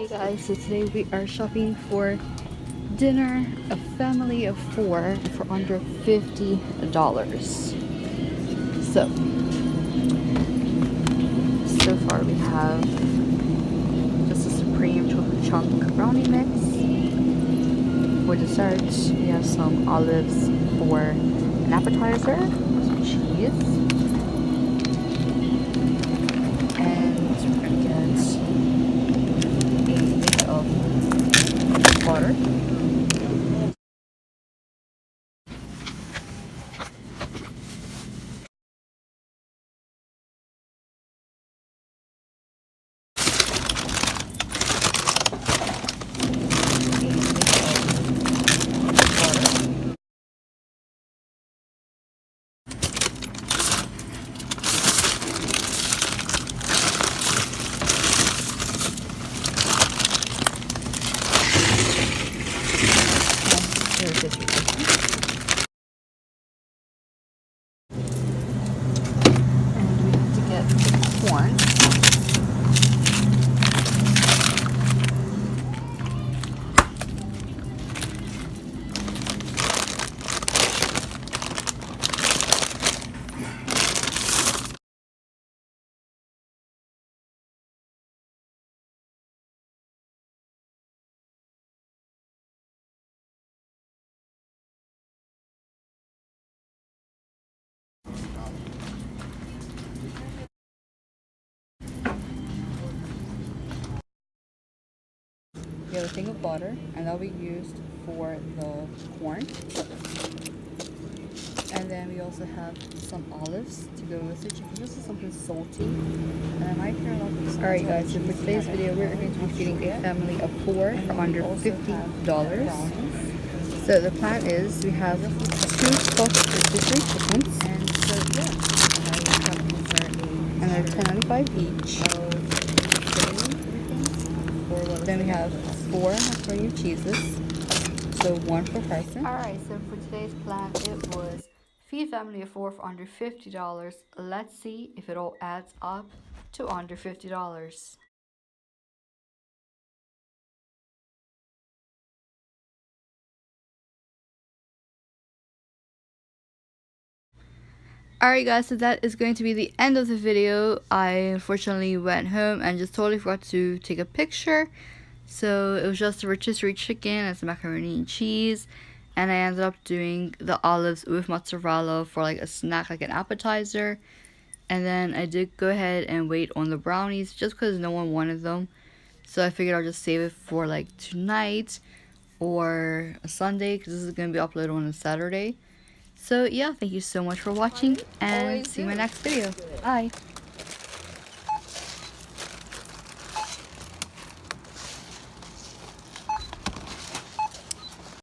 Guys, so today we are shopping for dinner, a family of 4 for under $50. So far we have just a supreme chocolate chunk brownie mix. For dessert, we have some olives for an appetizer, some cheese, and we're gonna get of water. We have a thing of butter, and that'll be used for the corn. And then we also have some olives to go with the chicken. This is something salty. And I might hear a lot of. Alright guys, so for today's video we're going to be feeding a family of 4 for under $50. So the plan is we have 2 stuffed rotisserie chickens. And so yeah, and they're $10.95 each. Then we have 4 macaroni cheeses, so 1 per person. Alright, so for today's plan it was feed family of 4 for under $50. Let's see if it all adds up to under $50. Alright guys, so that is going to be the end of the video. I unfortunately went home and just totally forgot to take a picture. So it was just a rotisserie chicken and some macaroni and cheese. And I ended up doing the olives with mozzarella for like a snack, like an appetizer. And then I did go ahead and wait on the brownies just because no one wanted them. So I figured I'll just save it for like tonight or a Sunday because this is going to be uploaded on a Saturday. So yeah, thank you so much for watching and see you in my next video. Bye!